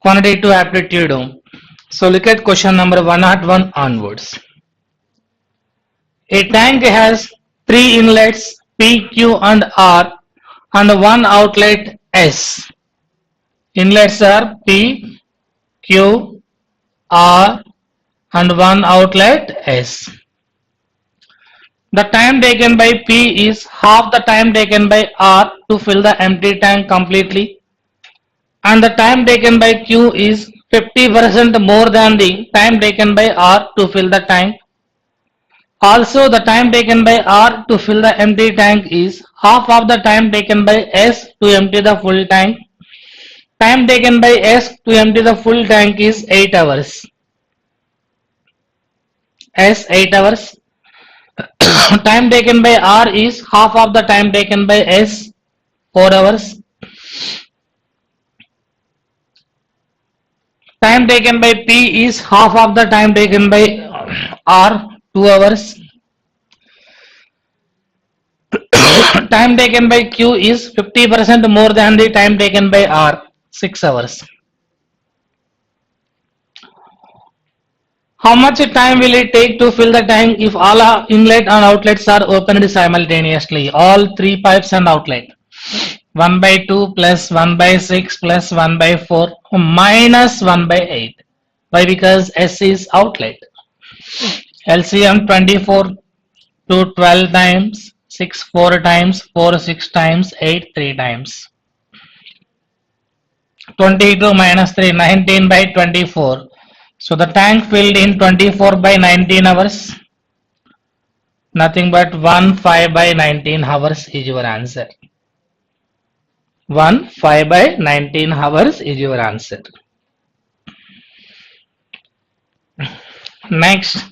quantitative aptitude. So look at question number 101 onwards. A tank has three inlets P, Q and R and one outlet S. Inlets are P, Q, R and one outlet S. The time taken by P is half the time taken by R to fill the empty tank completely, and the time taken by Q is 50% more than the time taken by R to fill the tank. Also, the time taken by R to fill the empty tank is half of the time taken by S to empty the full tank. Time taken by S to empty the full tank is 8 hours. S 8 hours. Time taken by R is half of the time taken by S, 4 hours. Time taken by P is half of the time taken by R, 2 hours. Time taken by Q is 50% more than the time taken by R, 6 hours. How much time will it take to fill the tank if all inlet and outlets are opened simultaneously? All three pipes and outlet. 1 by 2 plus 1 by 6 plus 1 by 4 minus 1 by 8. Why? Because S is outlet. LCM 24 to 12 times, 6 4 times, 4 6 times, 8 3 times. 22 minus 3, 19 by 24. So the tank filled in 24 by 19 hours. Nothing but 15 by 19 hours is your answer. 15 by 19 hours is your answer. Next.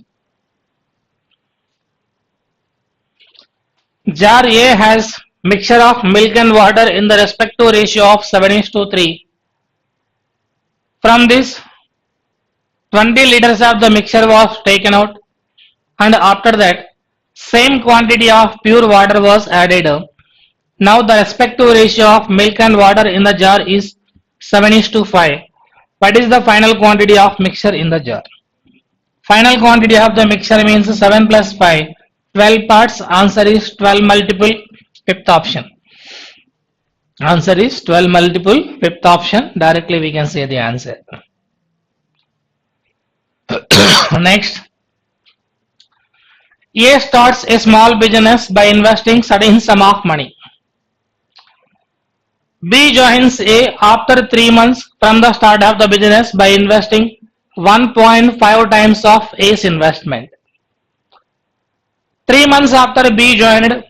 Jar A has mixture of milk and water in the respective ratio of 7:3. From this, 20 liters of the mixture was taken out, and after that same quantity of pure water was added. Now the respective ratio of milk and water in the jar is 7:5. What is the final quantity of mixture in the jar? Final quantity of the mixture means 7 plus 5, 12 parts. Answer is 12 multiple, fifth option. Answer is 12 multiple, fifth option. Directly we can say the answer. Next. A starts a small business by investing certain sum of money. B joins A after 3 months from the start of the business by investing 1.5 times of A's investment. 3 months after B joined,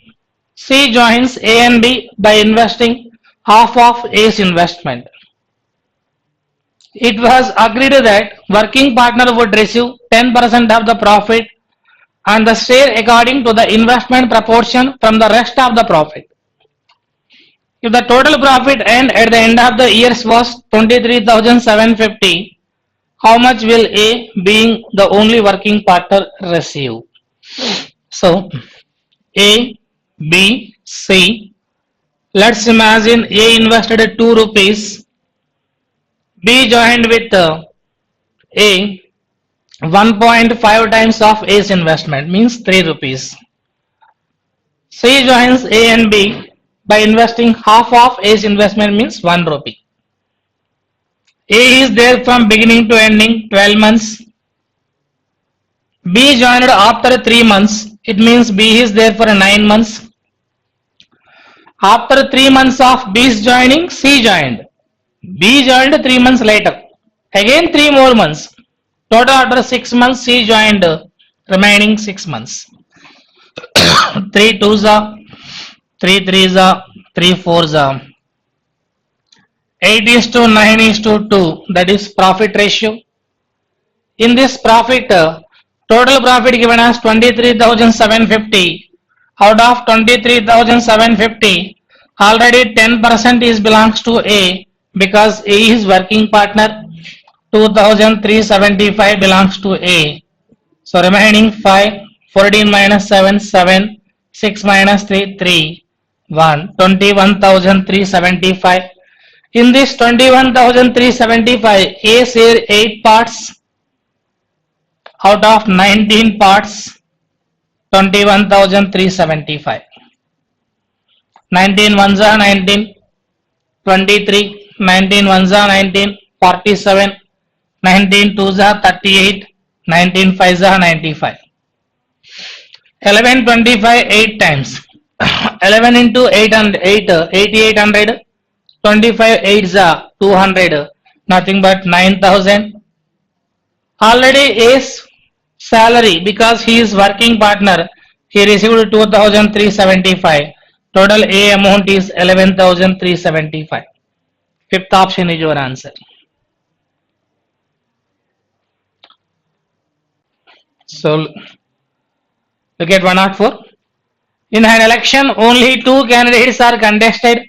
C joins A and B by investing half of A's investment. It was agreed that working partner would receive 10% of the profit and the share according to the investment proportion from the rest of the profit. If the total profit earned at the end of the years was 23,750, how much will A, being the only working partner, receive? So, A, B, C. Let's imagine A invested 2 rupees. B joined with A 1.5 times of A's investment, means 3 rupees. C joins A and B by investing half of A's investment, means 1 rupee. A is there from beginning to ending, 12 months. B joined after 3 months, it means B is there for 9 months. After 3 months of B's joining, C joined. B joined 3 months later. Again 3 more months. Total after 6 months, C joined remaining 6 months. 3 2s are, 3 3s are, 3 4s are. 8:9:2, that is profit ratio. In this profit, total profit given as 23,750. Out of 23,750, already 10% is belongs to A because A is working partner. 2,375 belongs to A. So remaining 5, 14 minus 7, 7, 6 minus 3, 3, 1, 21,375. In this 21,375, A share 8 parts out of 19 parts, 21,375. 19 ones are 19, 23, 19 ones are 19, 47, 19 twos are 38, 19 fives are 95. 11 25 8 times. 11 into 8 and 8 8800, 25 8s are 200, nothing but 9,000. Already A's salary, because he is working partner, he received 2,375. Total A amount is 11,375. Fifth option is your answer. So look at 104. In an election, only two candidates are contested.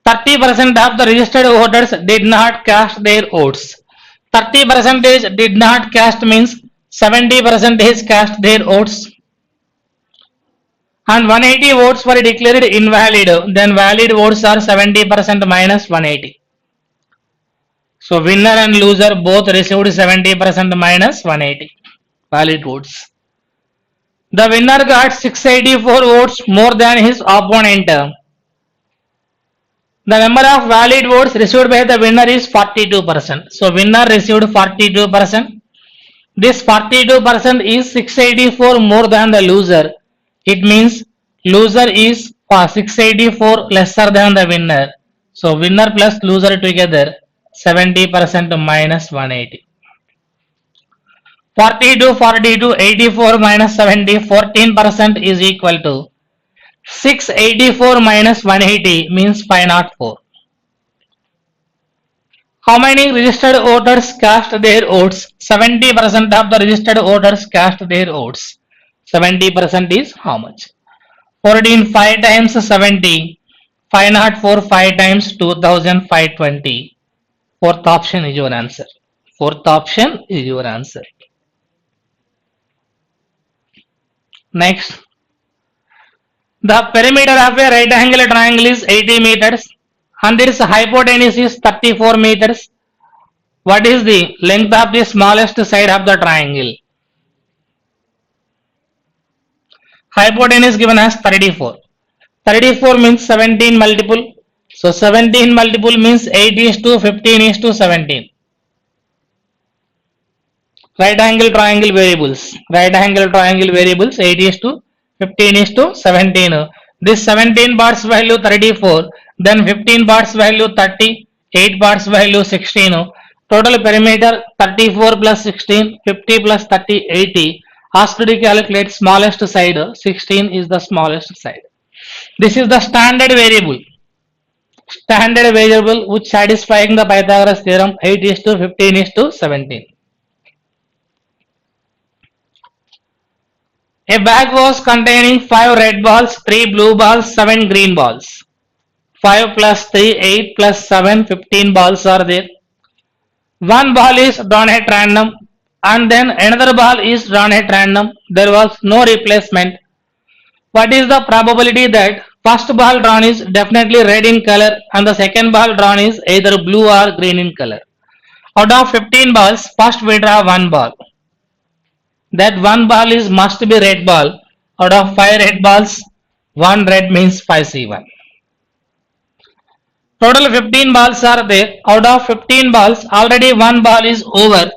30% of the registered voters did not cast their votes. 30% did not cast means 70% cast their votes. And 180 votes were declared invalid. Then valid votes are 70% minus 180. So winner and loser both received 70% minus 180 valid votes. The winner got 684 votes more than his opponent. The number of valid votes received by the winner is 42%. So winner received 42%. This 42% is 684 more than the loser. It means loser is 684 lesser than the winner. So winner plus loser together 70% minus 180. 42, 42, 84 minus 70, 14% is equal to 684 minus 180 means 504. How many registered voters cast their votes? 70% of the registered voters cast their votes. 70% is how much? 14 5 times 70. 504 5 times 2,520. Fourth option is your answer. Fourth option is your answer. Next. The perimeter of a right angle triangle is 80 meters and its hypotenuse is 34 meters. What is the length of the smallest side of the triangle? Hypotenuse given as 34. 34 means 17 multiple. So 17 multiple means 8 is to 15 is to 17. Right angle triangle variables. Right angle triangle variables 8 is to 15 is to 17. This 17 parts value 34. Then 15 parts value 30. 8 parts value 16. Total perimeter 34 plus 16. 50 plus 30 80. Asked to calculate smallest side. 16 is the smallest side. This is the standard variable. Standard variable which satisfying the Pythagoras theorem 8 is to 15 is to 17. A bag was containing 5 red balls, 3 blue balls, 7 green balls. 5 plus 3, 8 plus 7, 15 balls are there. One ball is drawn at random and then another ball is drawn at random. There was no replacement. What is the probability that first ball drawn is definitely red in color and the second ball drawn is either blue or green in color? Out of 15 balls, first we draw one ball. That one ball is must be red ball. Out of 5 red balls, one red means 5C1. Total 15 balls are there. Out of 15 balls, already one ball is over.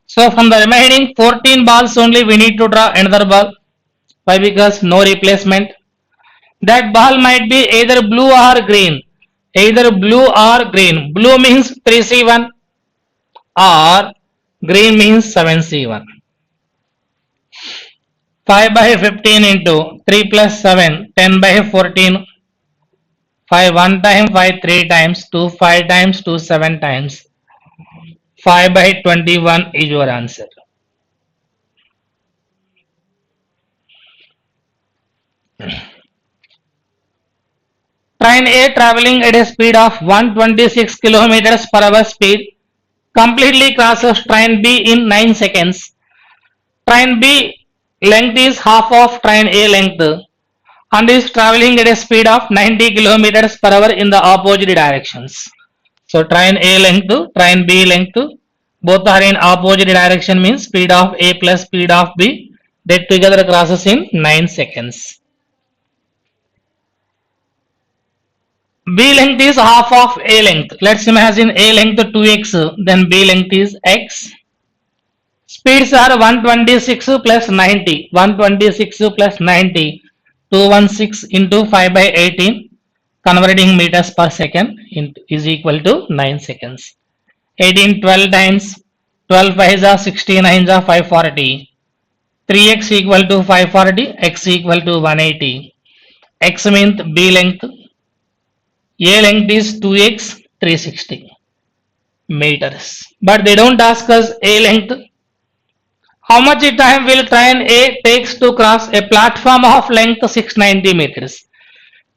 So from the remaining 14 balls only we need to draw another ball. Why? Because no replacement. That ball might be either blue or green. Either blue or green. Blue means 3C1 or green means 7C1. 5 by 15 into 3 plus 7, 10 by 14. 5 1 time, 5 3 times, 2 5 times, 2 7 times. 5 by 21 is your answer. Train A traveling at a speed of 126 kilometers per hour speed completely crosses train B in 9 seconds. Train B length is half of train A length and is traveling at a speed of 90 kilometers per hour in the opposite directions. So train A length, train B length, both are in opposite direction means speed of A plus speed of B. That together crosses in 9 seconds. B length is half of A length. Let's imagine A length 2x, then B length is x. Speeds are 126 plus 90. 126 plus 90. 216 into 5 by 18. Converting meters per second is equal to 9 seconds. 18 12 times 12 5 are 69 are 540. 3x equal to 540, x equal to 180. X means B length. A length is 2x 360 meters. But they don't ask us A length. How much time will train A takes to cross a platform of length 690 meters?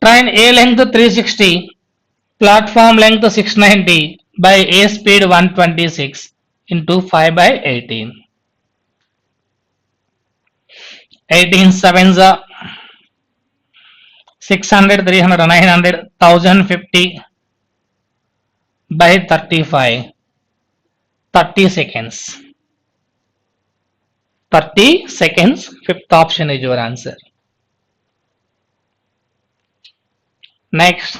Train A length 360, platform length 690 by A speed 126 into 5 by 18. 18 sevens are 600, 300, 900, 1050 by 35. 30 seconds. 30 seconds. Fifth option is your answer. Next.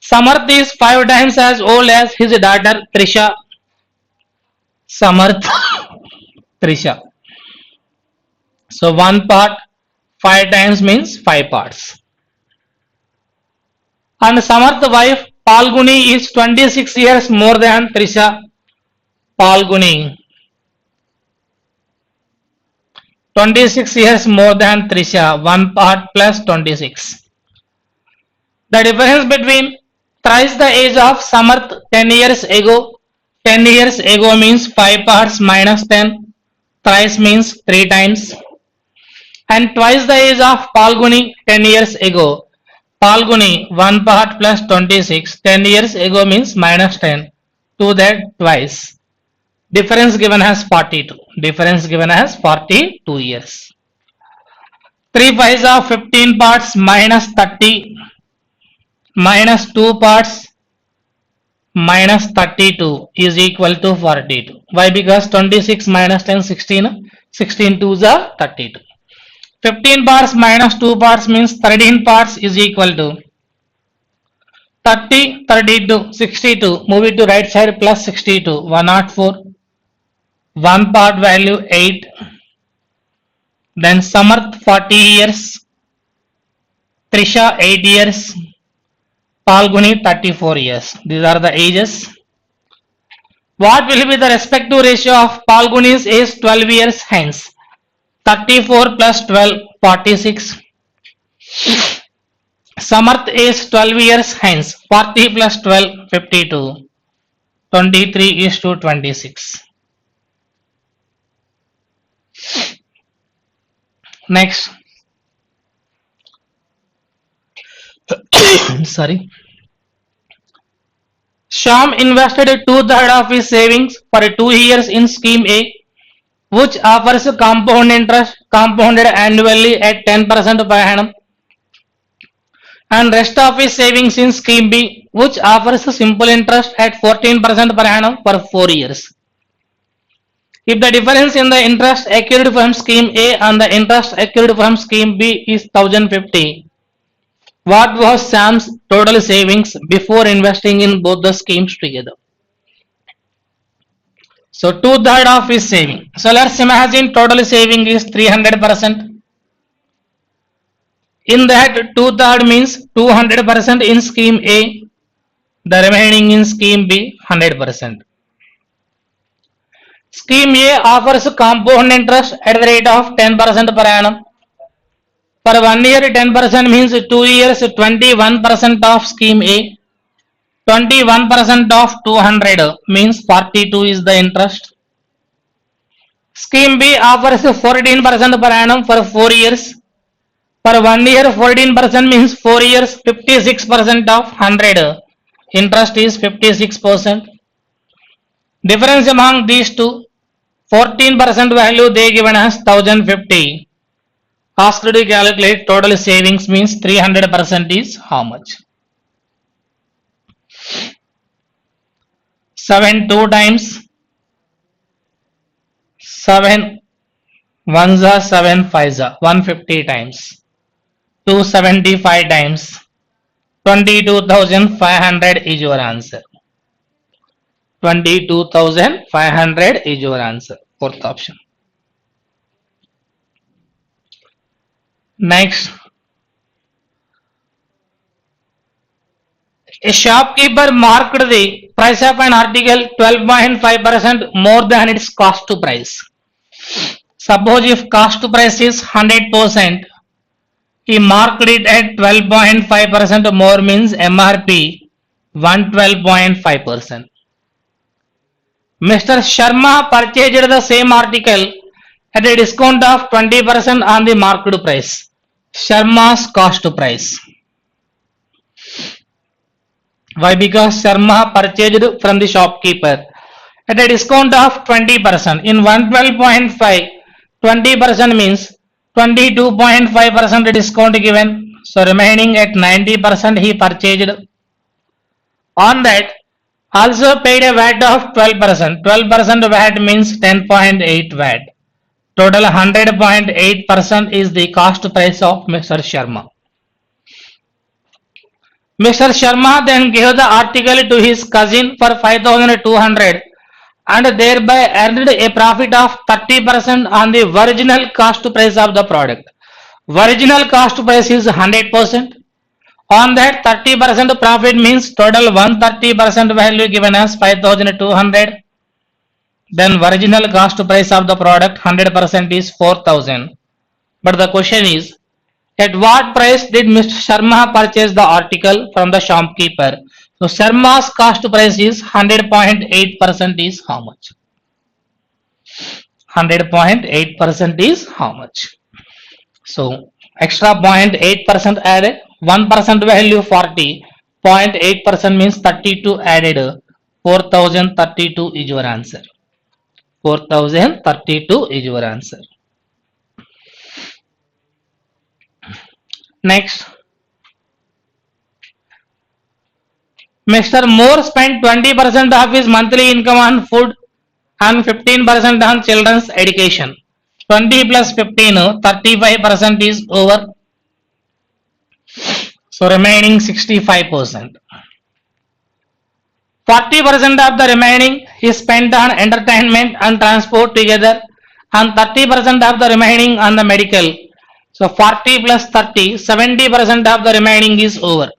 Samarth is 5 times as old as his daughter Trisha. Samarth, Trisha. So one part 5 times means 5 parts. And Samarth's wife Palguni is 26 years more than Trisha. Palguni 26 years more than Trisha. 1 part plus 26. The difference between thrice the age of Samarth 10 years ago. 10 years ago means 5 parts minus 10. Thrice means 3 times. And twice the age of Palguni 10 years ago. Palguni 1 part plus 26. 10 years ago means minus 10. To that twice. Difference given as 42. Difference given as 42 years. 3 5s are 15 parts minus 30 minus 2 parts minus 32 is equal to 42. Why? Because 26 minus 10 16. 16 2s are 32. 15 parts minus 2 parts means 13 parts is equal to 30, 32, 62. Move it to right side plus 62. 104. 1 part value 8. Then Samarth 40 years. Trisha 8 years. Palguni 34 years. These are the ages. What will be the respective ratio of Palguni's age 12 years hence? 34 plus 12, 46. Samarth is 12 years hence. 40 plus 12, 52. 23 is to 26. Next. Sorry. Shyam invested 2/3 of his savings for 2 years in scheme A, which offers compound interest compounded annually at 10% per annum, and rest of his savings in scheme B, which offers simple interest at 14% per annum for 4 years. If the difference in the interest accrued from scheme A and the interest accrued from scheme B is 1050, what was Sam's total savings before investing in both the schemes together? So 2/3 of his saving. So let's imagine total saving is 300%. In that 2/3 means 200% in scheme A, the remaining in scheme B 100%. Scheme A offers compound interest at the rate of 10% per annum. For 1 year 10% means 2 years 21% of scheme A. 21% of 200 means 42 is the interest. Scheme B offers 14% per annum for 4 years. For 1 year 14% means 4 years 56% of 100. Interest is 56%. Difference among these two, 14% value they given as 1050. Asked to calculate total savings means 300% is how much? 7 2 times, 7 1s are 7 5s are 150 times, 275 times, 22,500 is your answer. 22,500 is your answer. Fourth option. Next, a shopkeeper marked the price of an article 12.5% more than its cost to price. Suppose if cost to price is 100%, he marked it at 12.5% more means MRP 112.5%. Mr. Sharma purchased the same article at a discount of 20% on the marked price. Sharma's cost price. Why? Because Sharma purchased from the shopkeeper at a discount of 20%. In 112.5, 20% means 22.5% discount given. So remaining at 90% he purchased. On that, also paid a VAT of 12%. 12% VAT means 10.8 VAT. Total 100.8% is the cost price of Mr. Sharma. Mr. Sharma then gave the article to his cousin for 5,200 and thereby earned a profit of 30% on the original cost price of the product. Original cost price is 100%. On that 30% profit means total 130% value given as 5,200. Then original cost price of the product 100% is 4,000. But the question is, at what price did Mr. Sharma purchase the article from the shopkeeper? So Sharma's cost price is 100.8% is how much? 100.8% is how much? So extra 0.8% added, 1% value 40, 0.8% means 32 added, 4,032 is your answer. 4,032 is your answer. Next, Mr. Moore spent 20% of his monthly income on food and 15% on children's education. 20 plus 15, 35% is over. So remaining 65%. 40% of the remaining is spent on entertainment and transport together, and 30% of the remaining on the medical. So 40 plus 30, 70% of the remaining is over.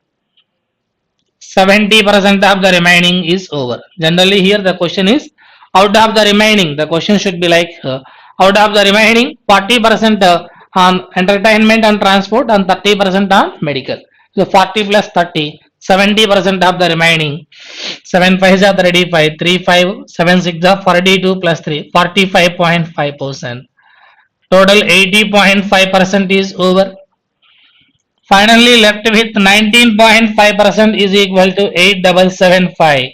70% of the remaining is over. Generally here the question is out of the remaining. The question should be like out of the remaining 40% on entertainment and transport and 30% on medical. So 40 plus 30, 70% of the remaining. 7 5s are 35, 3 5, 7 6 are 42 plus 3, 45.5%. Total 80.5% is over. Finally left with 19.5% is equal to 8775.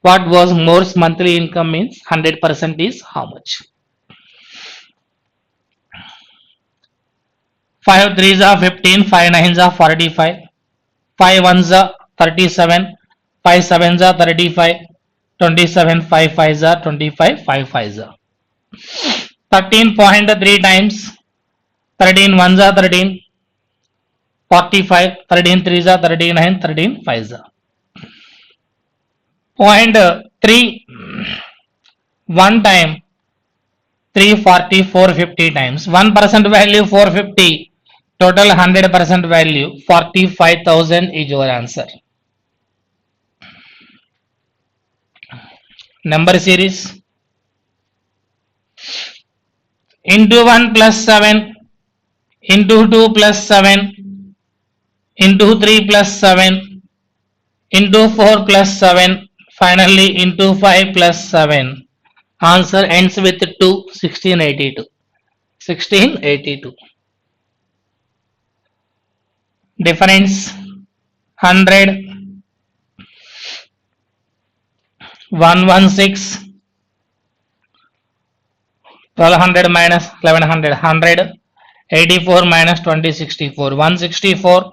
What was Moore's monthly income means 100% is how much? 5 3s are 15, 5 9s are 45, 5 1s are 37, 5 7s are 35, 27 5 5s are 25, 5 5s are 13.3 times 13 1s are 13, 45, 13 3s are 39, 13 5s are 0.3 1 time 340 450 times 1% value 450, total 100% value 45,000 is your answer. Number series into 1 plus 7 into 2 plus 7 into 3 plus 7 into 4 plus 7 finally into 5 plus 7. Answer ends with 2, 1682. 1682. Difference 100, 116, 1200 minus 1100, 100, 84 minus 2064, 164,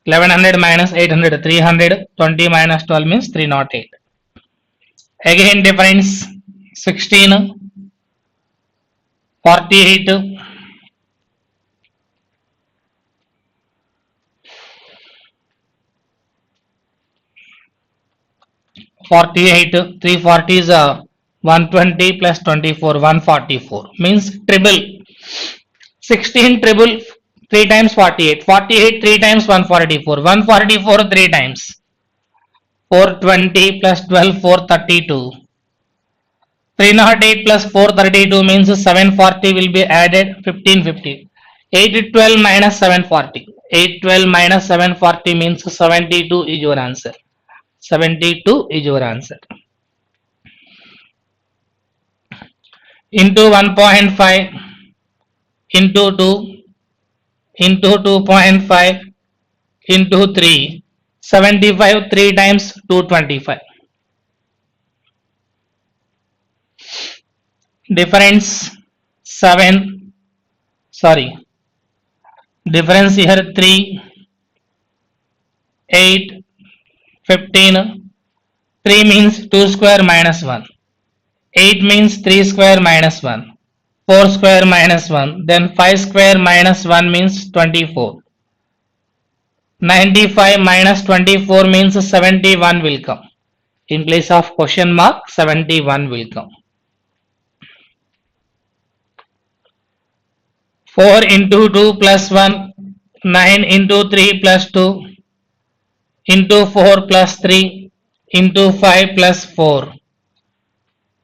1100 minus 800, 300, 20 minus 12 means 308. Again difference 16, 48, 48, 340 is 120 plus 24, 144 means triple. 16 triple 3 times 48, 48 3 times 144, 144 3 times 420 plus 12 432. 308 plus 432 means 740 will be added 1550. 812 minus 740. 812 minus 740 means 72 is your answer. 72 is your answer. Into 1.5 into 2 into 2.5 into 3. 75 3 times 225. Difference 7. Sorry. Difference here 3, 8, 15. 3 means 2 square minus 1. 8 means 3 square minus 1. 4 square minus 1. Then 5 square minus 1 means 24. 95 minus 24 means 71 will come. In place of question mark, 71 will come. 4 into 2 plus 1. 9 into 3 plus 2. Into 4 plus 3. Into 5 plus 4.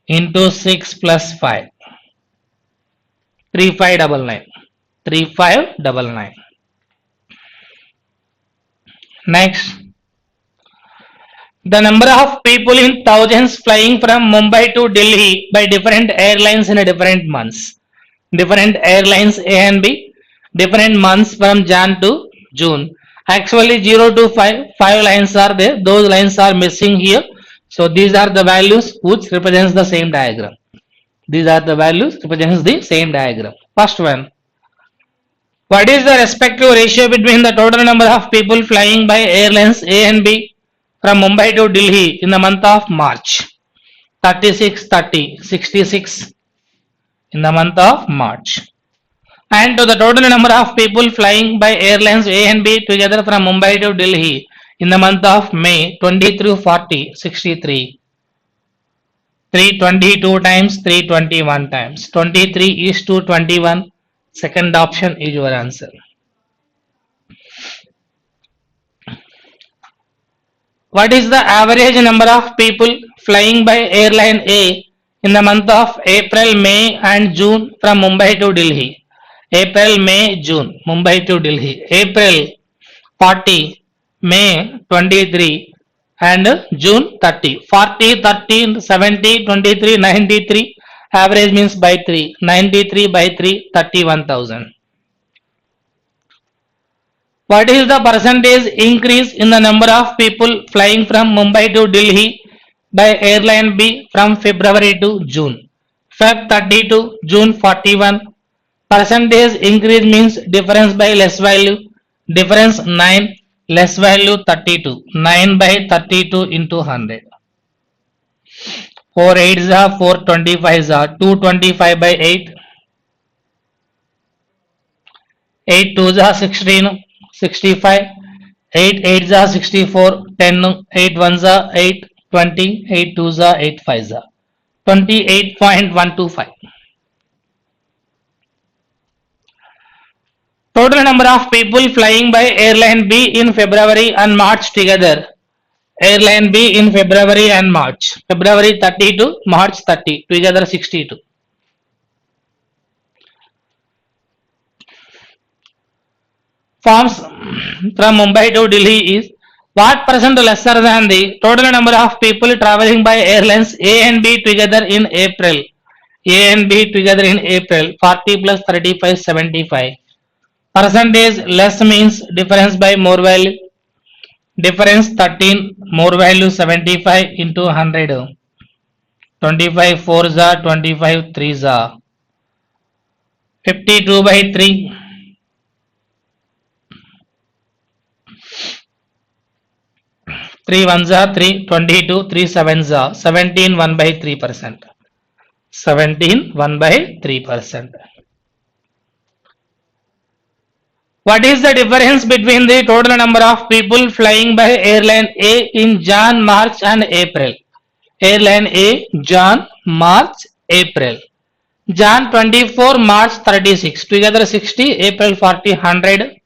Into 6 plus 5. 3599. 3599. Next, the number of people in thousands flying from Mumbai to Delhi by different airlines in different months. Different airlines A and B, different months from Jan to June. Actually 0 to 5 lines are there. Those lines are missing here. So these are the values which represents the same diagram. These are the values represents the same diagram. First one. What is the respective ratio between the total number of people flying by airlines A and B from Mumbai to Delhi in the month of March? 36, 30, 66 in the month of March. And to the total number of people flying by airlines A and B together from Mumbai to Delhi in the month of May, 23, 40, 63. 322 times 321 times. 23 is to 21. Second option is your answer. What is the average number of people flying by airline A in the month of April, May and June from Mumbai to Delhi? April, May, June, Mumbai to Delhi. April 40, May 23 and June 30. 40, 13, 70, 23, 93. Average means by 3. 93 by 3, 31,000. What is the percentage increase in the number of people flying from Mumbai to Delhi by airline B from February to June? Feb 32, June 41. Percentage increase means difference by less value. Difference 9, less value 32. 9 by 32 into 100. 4 8 are 425 are 225 by 8. 8 2 are 16, 65. 8 8 are 64, 10, 8 1 are 8, 20, 8 2 are 8 5 are 28.125. Total number of people flying by airline B in February and March together. Airline B in February and March. February 32, March 30, together 62. Forms from Mumbai to Delhi is what percent lesser than the total number of people traveling by airlines A and B together in April. A and B together in April. 40 plus 35, 75. Percentage less means difference by more value. Difference 13, more value 75 into 100. 25 4s are 25 3s are 52 by 3. 3 ones are 3, 22, 3 sevens are 17, 1 by 3%. 17, 1 by 3%. What is the difference between the total number of people flying by airline A in Jan, March and April? Airline A, Jan, March, April. Jan 24, March 36. Together 60, April 40, 100.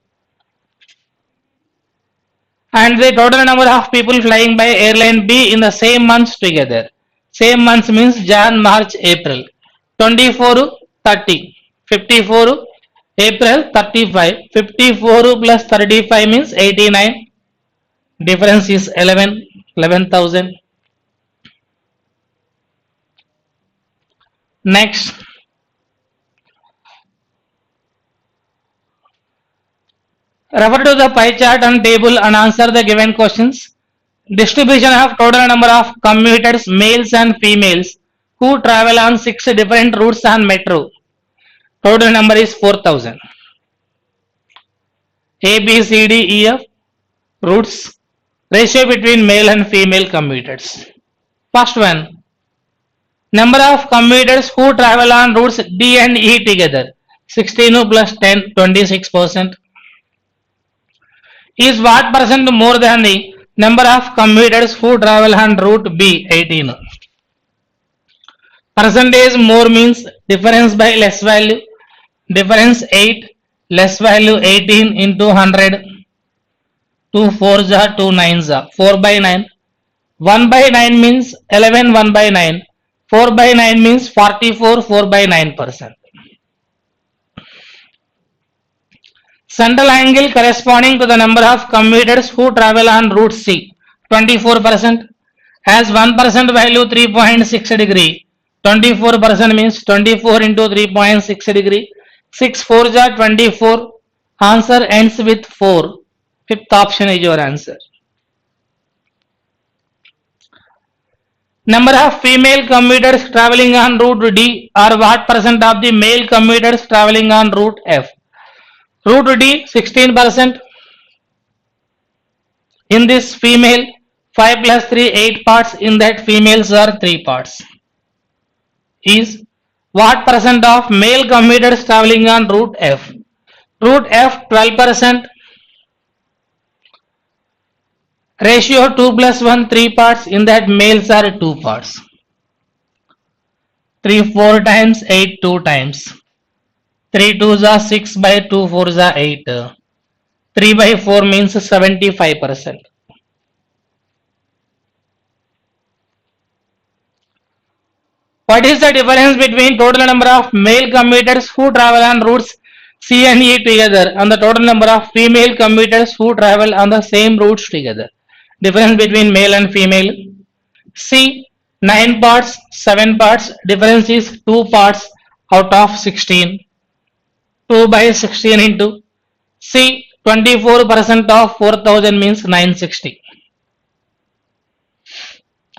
And the total number of people flying by airline B in the same months together. Same months means Jan, March, April. 24, 30. 54, April 35. 54 plus 35 means 89. Difference is 11,000. Next, refer to the pie chart and table and answer the given questions. Distribution of total number of commuters, males and females, who travel on 6 different routes on metro. Total number is 4,000. A, B, C, D, E, F routes. Ratio between male and female commuters. First one. Number of commuters who travel on routes D and E together. 16 plus 10, 26%. Is what percent more than the number of commuters who travel on route B, 18. Percentage more means difference by less value. Difference 8, less value 18 into 100. 2 4s are 2 9s are 4 by 9. 1 by 9 means 11 1 by 9. 4 by 9 means 44 4 by 9%. Central angle corresponding to the number of commuters who travel on route C, 24%, has 1% value 3.6 degree. 24% means 24 into 3.6 degree. 6 4s are 24. Answer ends with 4. Fifth option is your answer. Number of female commuters traveling on route D are what percent of the male commuters traveling on route F? Route D 16%. In this female 5 plus 3 8 parts, in that females are 3 parts. Is what percent of male commuters traveling on route F? Route F 12%. Ratio 2 plus 1 3 parts, in that males are 2 parts. 3 4 times 8 2 times. 3 2s are 6 by 2 4s are 8. 3 by 4 means 75%. What is the difference between total number of male commuters who travel on routes C and E together and the total number of female commuters who travel on the same routes together? Difference between male and female. C 9 parts, 7 parts. Difference is 2 parts out of 16. 2 by 16 into C 24% of 4000 means 960.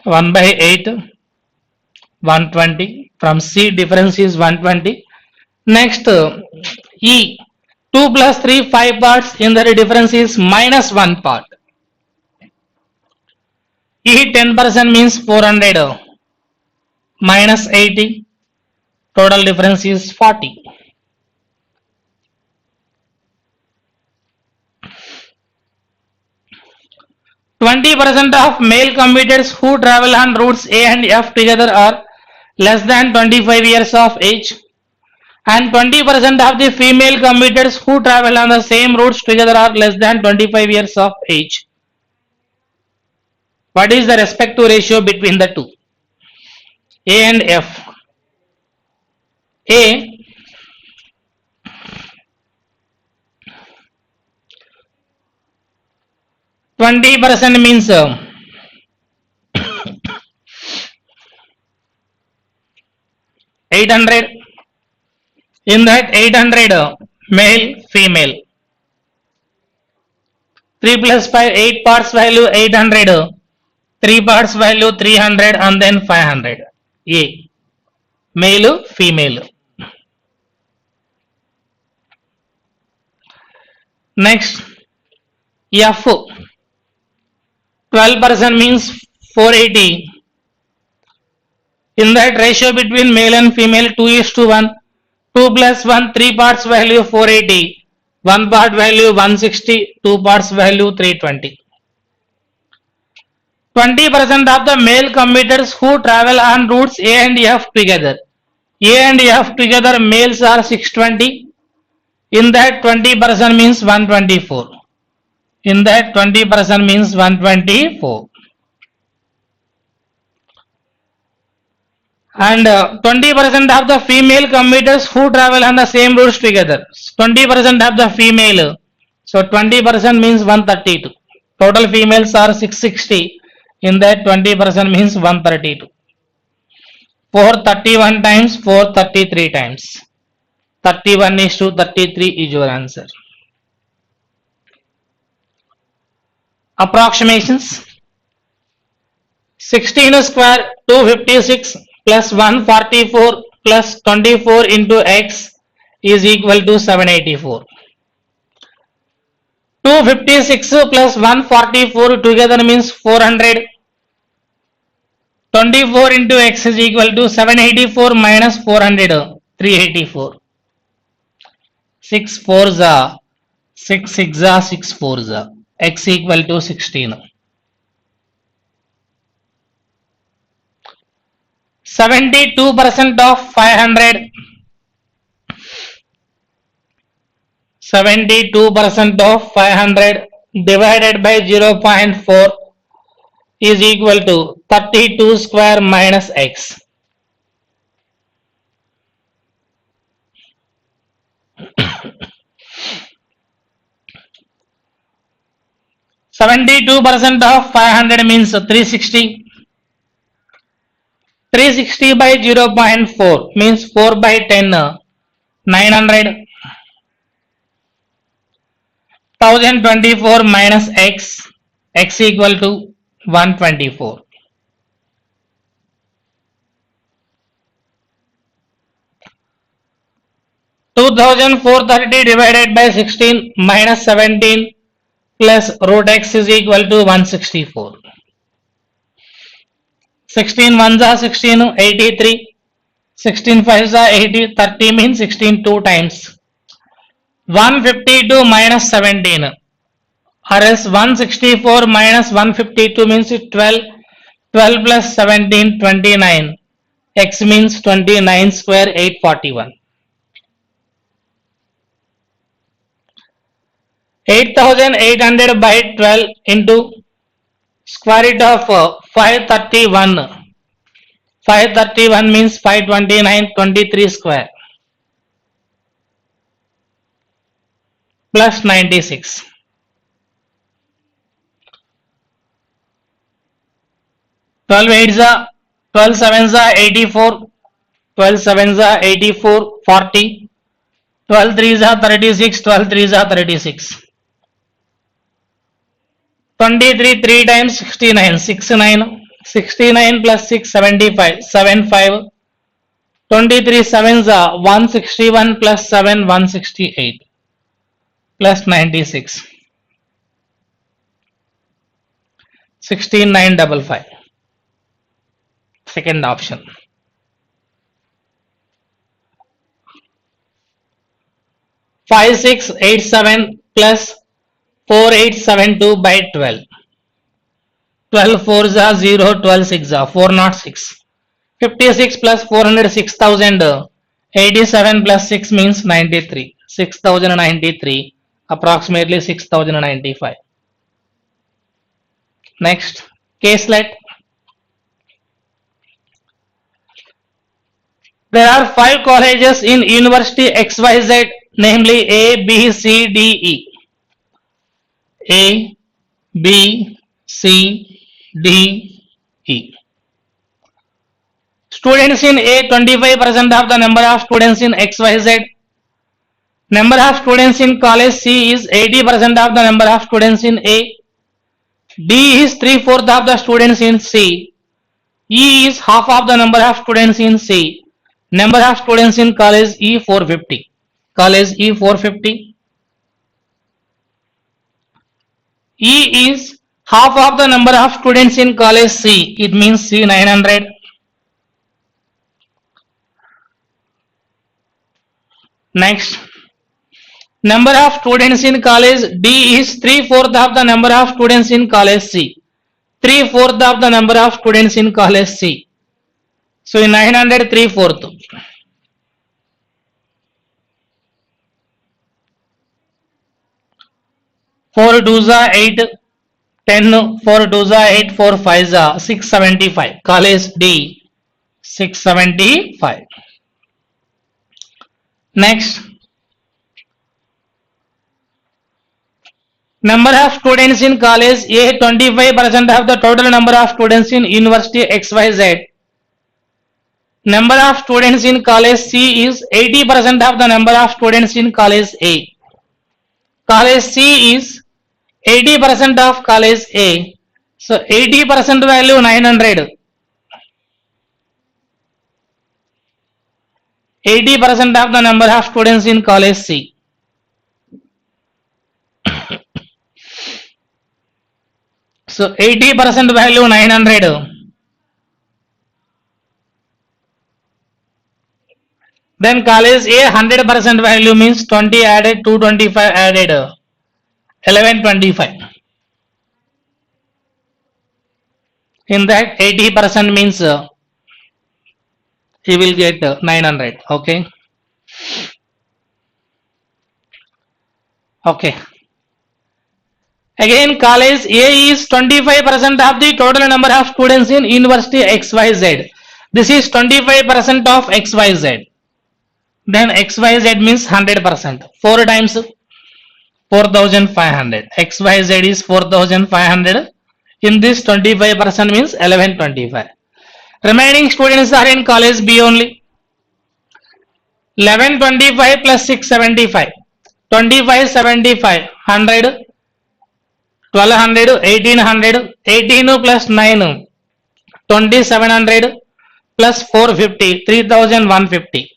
1 by 8, 120. From C difference is 120. Next E 2 plus 3 5 parts, in that difference is minus 1 part. E 10% means 400 minus 80. Total difference is 40. %% of male commuters who travel on routes A and F together are less than 25 years of age, and 20% of the female commuters who travel on the same routes together are less than 25 years of age. What is the respective ratio between the two? A and F. A 20% means 800. In that 800 male female. 3 plus 5 8 parts value 800. 3 parts value 300 and then 500. A male female. Next F 12% means 480. In that ratio between male and female 2:1, 2 plus 1, 3 parts value 480, 1 part value 160, 2 parts value 320. 20% of the male commuters who travel on routes A and F together. A and F together males are 620. In that 20% means 124. In that 20% means 124. And 20% of the female commuters who travel on the same routes together. 20% of the female. So 20% means 132. Total females are 660. In that 20% means 132. 431 times 433 times. 31:33 is your answer. Approximations. 16 square 256 plus 144 plus 24 into x is equal to 784. 256 plus 144 together means 400. 24 into x is equal to 784 minus 400, 384. 6 4s are 6 6 are 6 4s are x equal to 16. 72% of 500. 72% of 500 divided by 0.4 is equal to 32 square minus x. Seventy-two percent of 500 means 360. 360 by 0.4 means 4 by 10, 900. 1024 minus x, x equal to 124. 2430 divided by 16 minus 17 plus root x is equal to 164. 16 ones are 16, 83. 16 fives are 80, 30 means 16 two times. 152 minus 17, or else 164 minus 152 means 12. 12 plus 17, 29. X means 29 square, 841. 8800 by 12 into square root of 531. 531 means 529, 23 square plus 96. 12 8s are 12 7s are 84. 12 7s are 84, 40. 12 3s are 36. 12 3s are 36. 23 3 times 69, 69. 69 plus 6, 75, 75. 23 7s are 161 plus 7, 168 plus 96. 16955. Second option. 5687 plus 4872 by 12. 12 4s are 0, 12 6 are 406. 56 plus 400, 6000. 87 plus 6 means 93. 6093, approximately 6095. Next, caselet. There are 5 colleges in University XYZ, namely A, B, C, D, E. A, B, C, D, E. Students in A, 25% of the number of students in XYZ. Number of students in college C is 80% of the number of students in A. D is 3/4 of the students in C. E is half of the number of students in C. Number of students in college E 450. College E 450. E is half of the number of students in college C, it means C 900. Next, number of students in college D is 3/4 of the number of students in college C. 3/4 of the number of students in college C. So in 900, 3/4. 4 2s are 8, 10, 4 2s are 8, 4 5s are 675. College D, 675. Next, number of students in college A, 25% of the total number of students in university XYZ. Number of students in college C is 80% of the number of students in college A. College C is 80% of college A. So 80% value 900. 80% of the number of students in college C. So 80% value 900. Then college A 100% value means 20 added, 225 added, 1125. In that 80% means he will get 900. Okay. Okay. Again, college A is 25% of the total number of students in university XYZ. This is 25% of XYZ. Then XYZ means 100%. 4 times 4500. XYZ is 4500. In this 25% means 1125. Remaining students are in college B only. 1125 plus 675. 2575. 100. 1200, 1800, 18 plus 9, 2700 plus 450, 3150.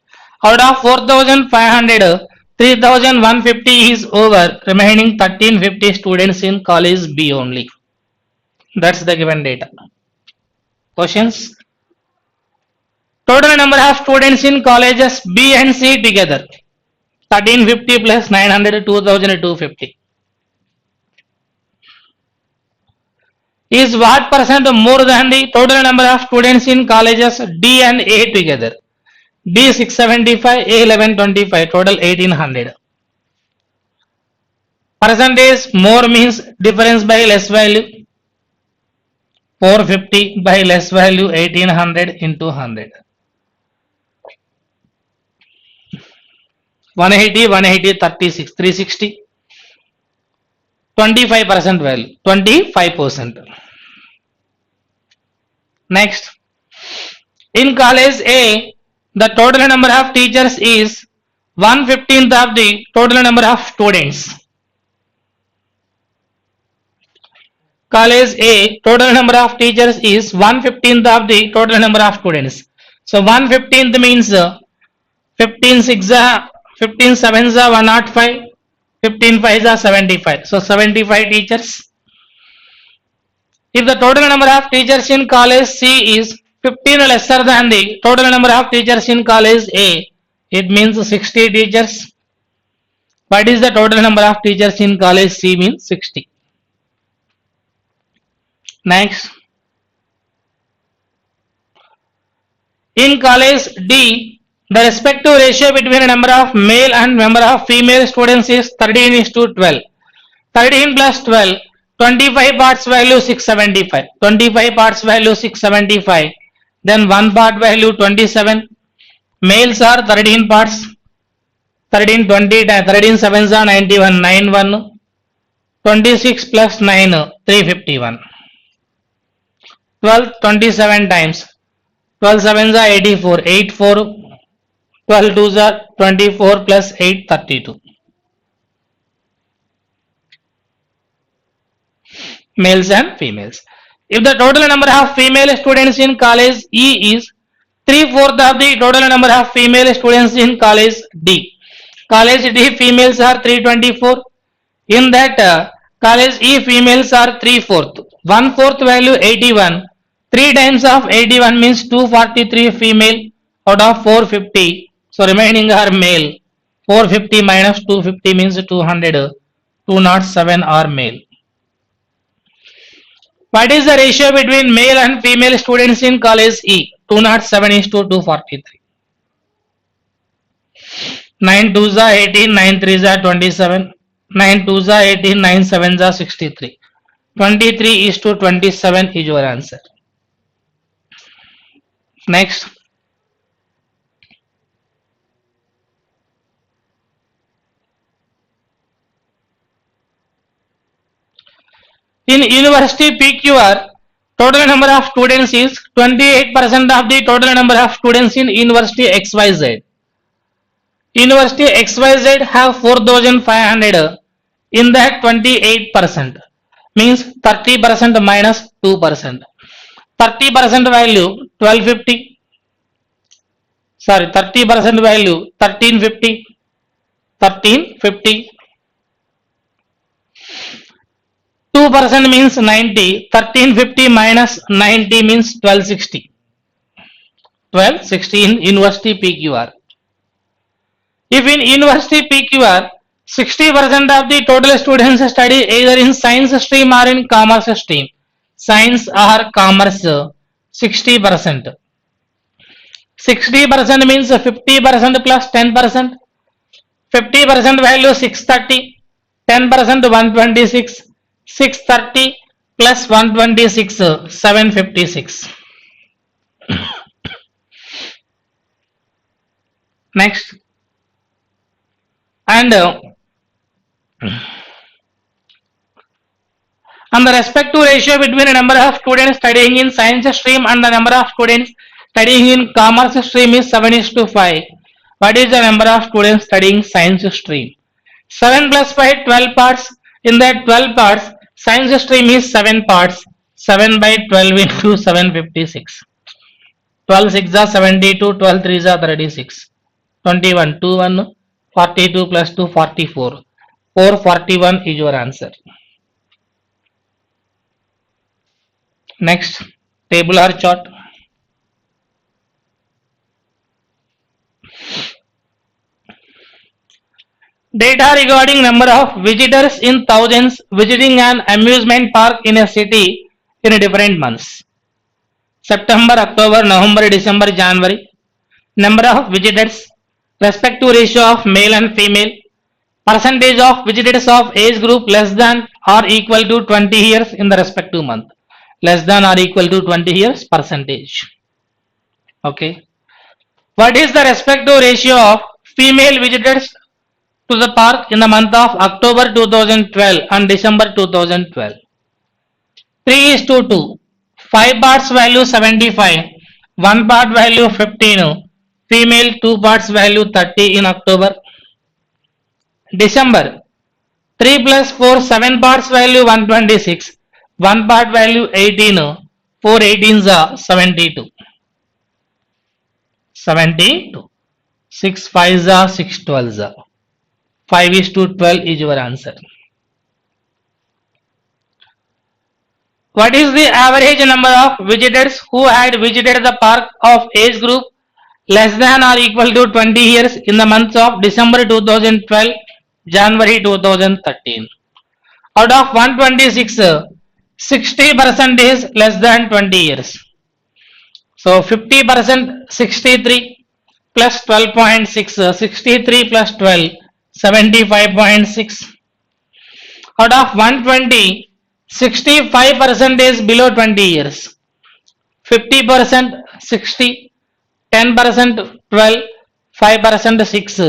Out of 4500, 3150 is over. Remaining 1350 students in college B only. That's the given data. Questions? Total number of students in colleges B and C together. 1350 plus 900, 2250. Is what percent more than the total number of students in colleges D and A together? D 675, A 1125, total 1800. Percentage more means difference by less value. 450 by less value 1800 into 100. 180, 180, 36, 360. 25% value, 25%. Next, in college A, the total number of teachers is 1/15 of the total number of students. College A, total number of teachers is 1/15 of the total number of students. So 1/15 means 15 6 15 7 105. 15 5s are 75. So 75 teachers. If the total number of teachers in college C is 15 lesser than the total number of teachers in college A, it means 60 teachers. What is the total number of teachers in college C means 60. Next. In college D, the respective ratio between the number of male and number of female students is 13:12. 13 plus 12, 25 parts value 675. 25 parts value 675. Then 1 part value 27. Males are 13 parts. 13 20 13 7s are 91. 91. 26 plus 9 351. 12 27 times. 12 7s are 84. 84. 12 2s are 24 plus 8 32. Males and females. If the total number of female students in college E is 3/4 of the total number of female students in college D. College D females are 324. In that College E females are 3/4. 1/4 value 81. 3 times of 81 means 243 female out of 450. So remaining are male. 450 minus 250 means 200. 207 are male. What is the ratio between male and female students in college E? 207 is to 243. 9 2s are 18, 9 3s are 27, 9 2s are 18, 9 7s are 63. 23 is to 27 is your answer. Next. In university PQR, total number of students is 28% of the total number of students in university XYZ. University XYZ have 4,500. In that 28% means 30% minus 2%. 30% value 1250. Sorry, 30% value 1350. 1350. 2% means 90. 1350 minus 90 means 1260. 1260 in university PQR. If in university PQR 60% of the total students study either in science stream or in commerce stream. Science or commerce 60%. 60% means 50% plus 10%. 50% value 630. 10% 126. 630 plus 126 756. Next. And the respective ratio between the number of students studying in science stream and the number of students studying in commerce stream is 7:5. What is the number of students studying science stream? 7 plus 5, 12 parts. In that 12 parts, science stream is 7 parts. 7 by 12 into 756. 12 6 are 72, 12 3 are 36. 21, 2 1, 42 plus 2, 44. 441 is your answer. Next, table or chart. Data regarding number of visitors in thousands visiting an amusement park in a city in different months. September, October, November, December, January. Number of visitors, respective ratio of male and female, percentage of visitors of age group less than or equal to 20 years in the respective month. Less than or equal to 20 years percentage. Okay. What is the respective ratio of female visitors to the park in the month of October 2012 and December 2012? 3:2. 5 parts value 75. 1 part value 15. Female 2 parts value 30 in October. December 3 plus 4 7 parts value 126. 1 part value 18. 4 18s are 72. 72. 6 5s are 6 12s are. 5:12 is your answer. What is the average number of visitors who had visited the park of age group less than or equal to 20 years in the months of December 2012, January 2013? Out of 126, 60% is less than 20 years. So 50% 63 plus 12.6, 63 plus 12, 75.6. Out of 120, 65% is below 20 years. 50% 60, 10% 12, 5% 6,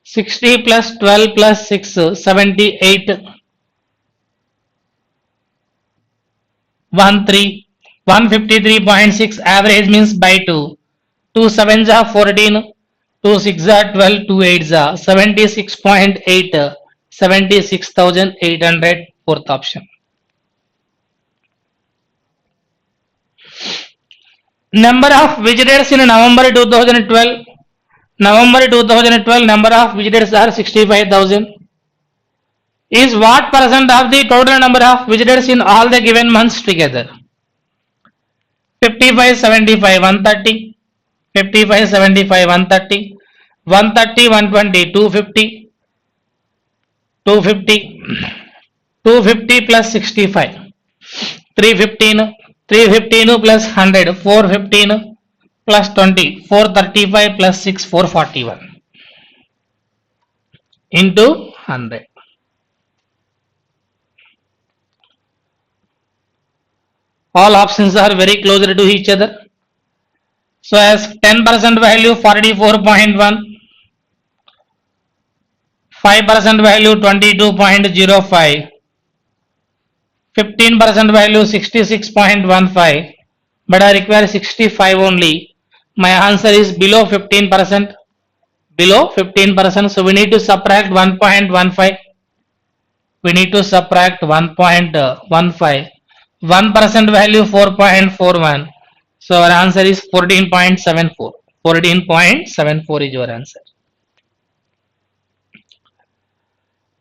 60 plus 12 plus 6, 78. 13, 153.6 average means by 2. 2 7s are 14, 2 6 are 12, 2 8s are 76.8, 76,800, fourth option. Number of visitors in November 2012. November 2012 number of visitors are 65,000. is what percent of the total number of visitors in all the given months together? 55, 75, 130, 55, 75, 130, 130, 120, 250, 250, 250 plus 65, 315, 315 plus 100, 415 plus 20, 435 plus 6, 441 into 100. All options are very closer to each other. So as 10% value 44.1, 5% value 22.05, 15% value 66.15, but I require 65 only. My answer is below 15%. Below 15%, so we need to subtract 1.15. We need to subtract 1.15. 1% value 4.41. So our answer is 14.74. 14.74 is your answer.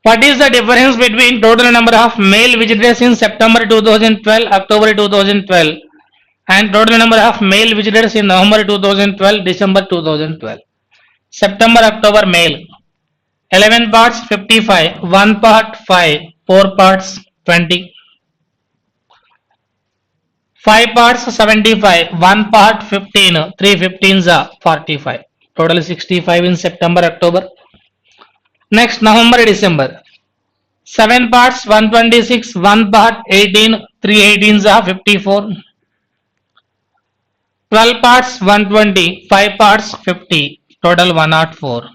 What is the difference between total number of male visitors in September 2012, October 2012 and total number of male visitors in November 2012, December 2012? September, October male. 11 parts 55, 1 part 5, 4 parts 20. 5 parts 75, 1 part 15, 3 15s are 45. Total 65 in September, October. Next, November, December. 7 parts 126, 1 part 18, 3 18s are 54. 12 parts 120, 5 parts 50, total 104.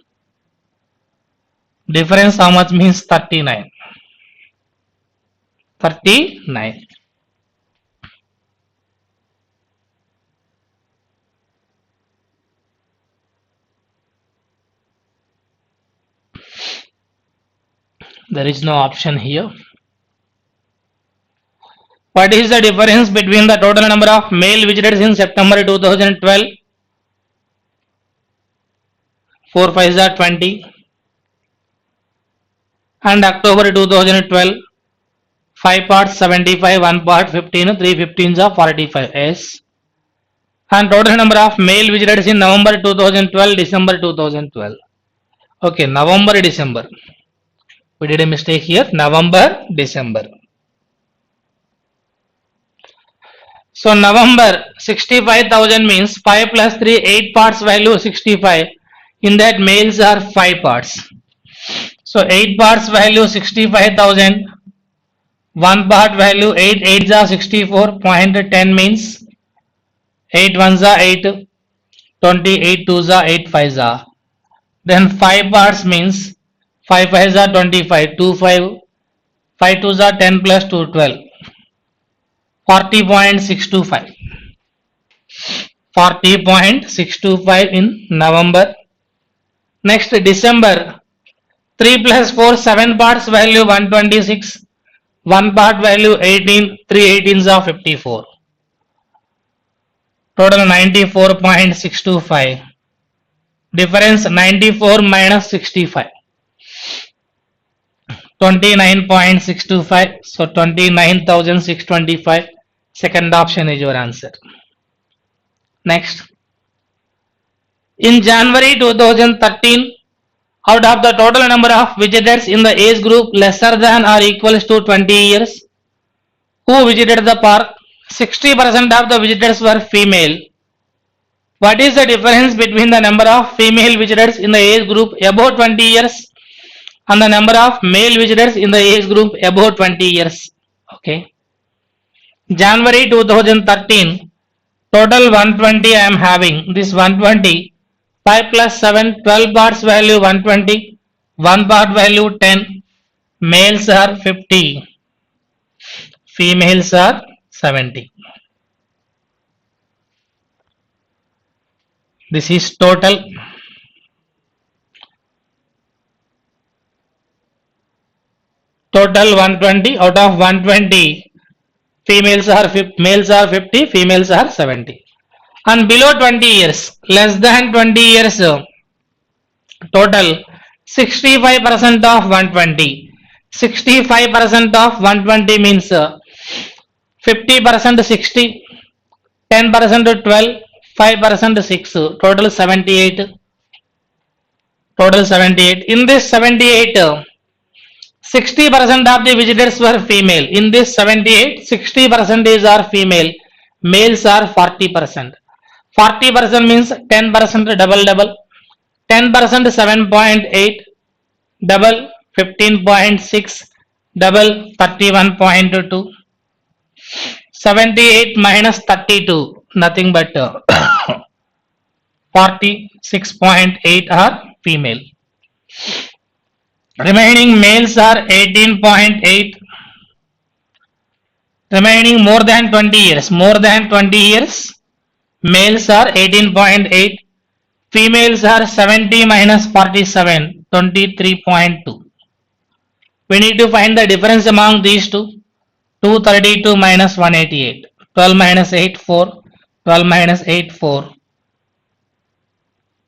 Difference how much means 39. 39. There is no option here. What is the difference between the total number of male visitors in September 2012? 4 5s are 20. And October 2012, 5 parts 75, 1 part 15, 3 15s are 45. Yes. And total number of male visitors in November 2012, December 2012. Okay, November, December. We did a mistake here. November, December. So November 65,000 means 5 plus 3, 8 parts value 65. In that males are 5 parts. So 8 parts value 65,000. 1 part value 8, 8s are 64.10 means 8 1s are 8, 20, 8 2s are 8 5s are. Then 5 parts means 5 5s are 25, 2 5, 5 2s are 10 plus 2 12. 40.625. 40.625 in November. Next, December. 3 plus 4, 7 parts value 126. 1 part value 18, 3 18s are 54. Total 94.625. Difference 94 minus 65. 29.625. So 29,625. Second option is your answer. Next. In January 2013, out of the total number of visitors in the age group lesser than or equals to 20 years who visited the park, 60% of the visitors were female. What is the difference between the number of female visitors in the age group above 20 years and the number of male visitors in the age group above 20 years? Okay. January 2013, total 120 I am having. This 120, 5 plus 7, 12 parts value 120, 1 part value 10, males are 50, females are 70. This is total. Total 120, out of 120, males are 50, females are 70. And below 20 years, less than 20 years, total 65% of 120. 65% of 120 means 50% 60, 10% 12, 5% 6, total 78. Total 78. In this 78, 60% of the visitors were female. In this 78, 60% are female. Males are 40%. 40% means 10% double. 10% 7.8, double 15.6, double 31.2. 78 minus 32, nothing but 46.8 are female. Remaining males are 18.8. Remaining more than 20 years. More than 20 years, males are 18.8. Females are 70 minus 47, 23.2. We need to find the difference among these two. 232 minus 188. 12 minus 8, 4. 12 minus 8, 4.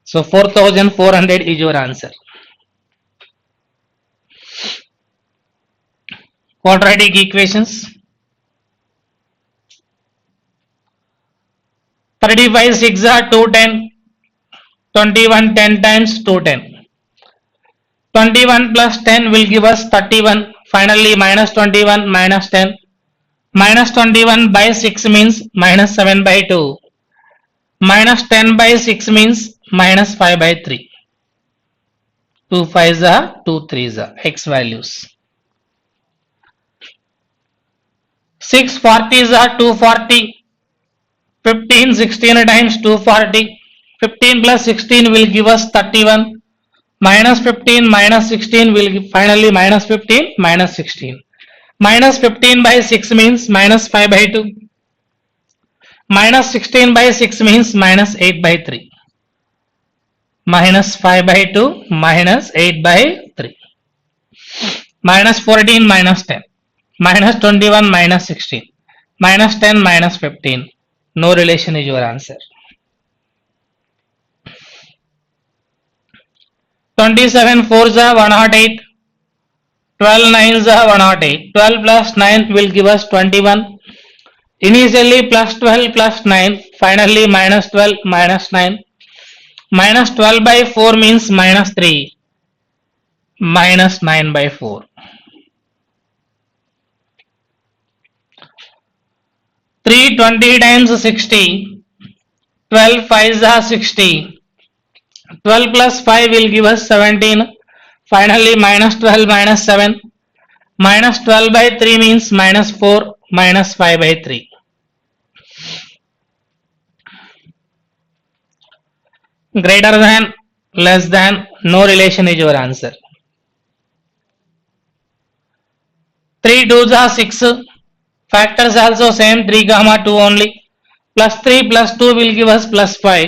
So 4400 is your answer. Quadratic equations. 35 6 are 210. 21 10 times 210. 21 plus 10 will give us 31. Finally minus 21 minus 10. Minus 21 by 6 means minus 7 by 2. Minus 10 by 6 means minus 5 by 3. 2 5s are 2 3s are x values. 6 40s are 240. 15 16 times 240. 15 plus 16 will give us 31. Minus 15 minus 16 will give finally minus 15 minus 16. Minus 15 by 6 means minus 5 by 2. Minus 16 by 6 means minus 8 by 3. Minus 5 by 2 minus 8 by 3. Minus 14 minus 10. Minus 21 minus 16. Minus 10 minus 15. No relation is your answer. 27 4s are 108. 12 9s are 108. 12 plus 9 will give us 21. Initially plus 12 plus 9. Finally minus 12 minus 9. Minus 12 by 4 means minus 3. Minus 9 by 4. 3 20 times 60. 12 5s are 60. 12 plus 5 will give us 17. Finally minus 12 minus 7. Minus 12 by 3 means minus 4 minus 5 by 3. Greater than, less than, no relation is your answer. 3 2s are 6. Factors also same, 3 comma 2 only. Plus 3 plus 2 will give us plus 5.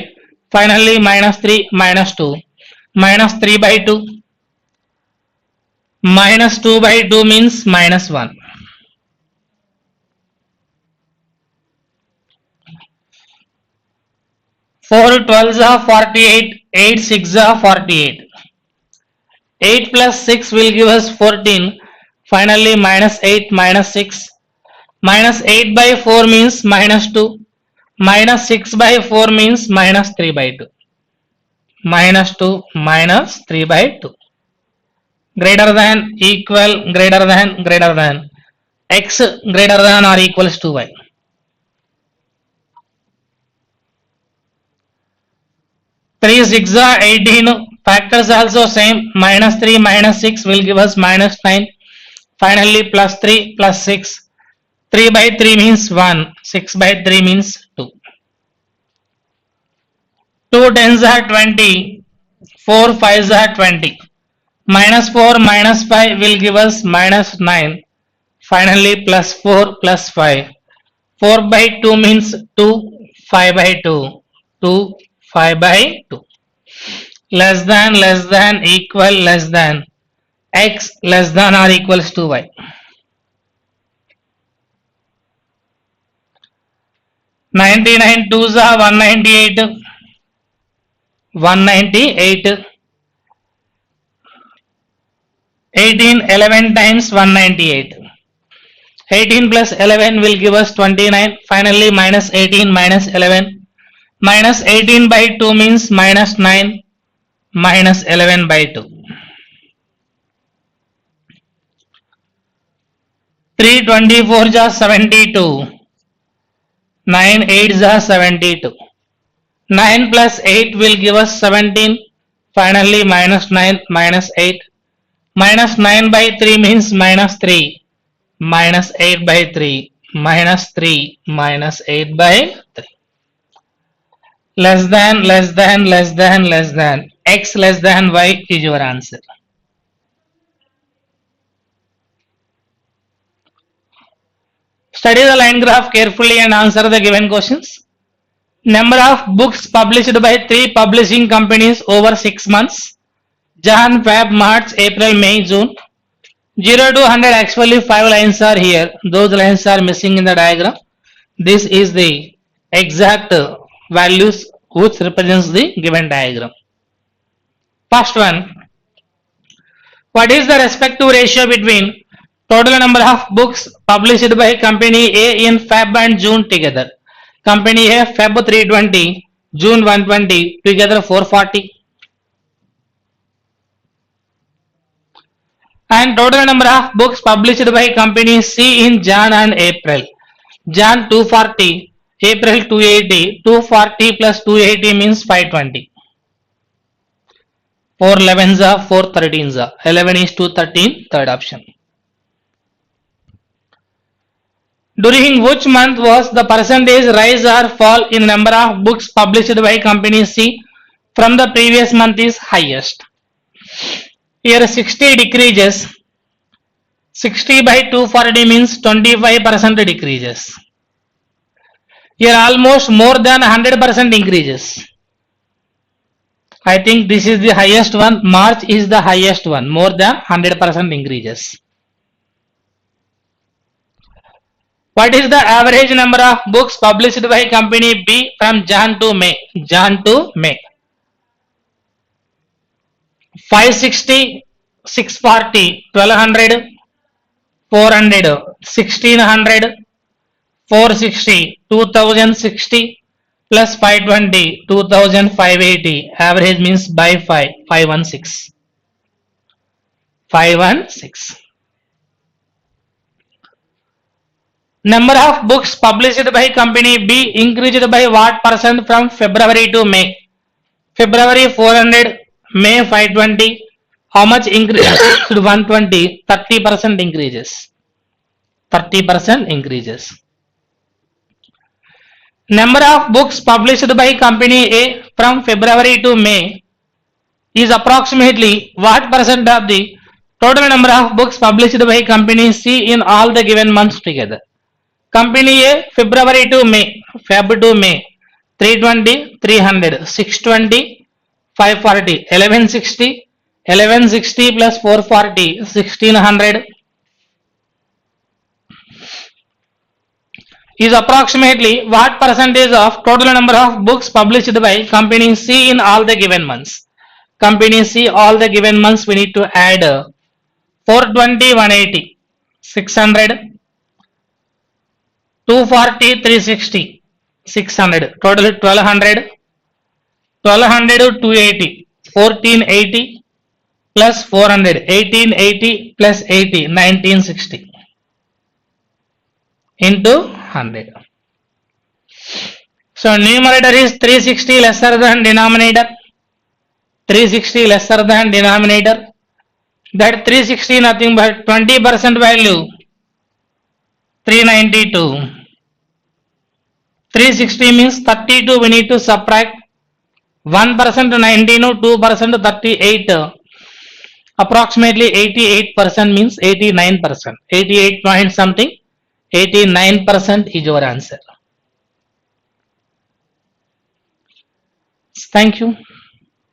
Finally minus 3 minus 2. Minus 3 by 2. Minus 2 by 2 means minus 1. Four 12s are 48. 8 6s are 48. 8 plus 6 will give us 14. Finally minus 8 minus 6. Minus 8 by 4 means minus 2. Minus 6 by 4 means minus 3 by 2. Minus 2 minus 3 by 2. Greater than, equal, greater than. X greater than or equals to y. 3 6 are 18. Factors also same. Minus 3 minus 6 will give us minus 9. Finally plus 3 plus 6. 3 by 3 means 1. 6 by 3 means 2. 2 10s are 20. 4 5s are 20. Minus 4 minus 5 will give us minus 9. Finally plus 4 plus 5. 4 by 2 means 2. 5 by 2. 2 5 by 2. Less than, equal, less than. X less than or equals to y. 99 2s are 198. 198. 18, 11 times 198. 18 plus 11 will give us 29. Finally, minus 18 minus 11. Minus 18 by 2 means minus 9. Minus 11 by 2. 3 24 ja 72. 9 8 ja 72. 9 plus 8 will give us 17. Finally, minus 9 minus 8. Minus 9 by 3 means minus 3. Minus 8 by 3. Minus 3 minus 8 by 3. Less than, less than, less than, less than. X less than y is your answer. Study the line graph carefully and answer the given questions. Number of books published by 3 publishing companies over 6 months. Jan, Feb, March, April, May, June. 0 to 100 actually 5 lines are here. Those lines are missing in the diagram. This is the exact values which represents the given diagram. First one. What is the respective ratio between total number of books published by company A in Feb and June together? Company A Feb 320, June 120, together 440. And total number of books published by company C in Jan and April. Jan 240, April 280, 240 plus 280 means 520. 4 11s are 4 13s are 11 is to 13, third option. During which month was the percentage rise or fall in number of books published by company C from the previous month is highest? Here 60 decreases. 60 by 240 means 25% decreases. Here almost more than 100% increases. I think this is the highest one. March is the highest one. More than 100% increases. What is the average number of books published by company B from Jan to May? Jan to May. 560, 640, 1200, 400, 1600, 460, 2060 plus 520, 2580. Average means by 5, 516. 516. Number of books published by company B increased by what percent from February to May? February 400, May 520. How much increase? 120. 30% increases. 30% increases. Number of books published by company A from February to May is approximately what percent of the total number of books published by company C in all the given months together? Company A February to May, Feb to May, 320, 300, 620, 540, 1160, 1160 plus 440, 1600 is approximately what percentage of total number of books published by company C in all the given months? Company C, all the given months we need to add 420, 180, 600, 240, 360, 600, total 1200, 1200 280, 1480 plus 400, 1880 plus 80, 1960 into 100. So numerator is 360 lesser than denominator. 360 lesser than denominator. That 360 nothing but 20% value. 392. 360 means 32. We need to subtract 1% 19, 2% 38. Approximately 88% means 89%. 88 point something. 89% is your answer. Thank you.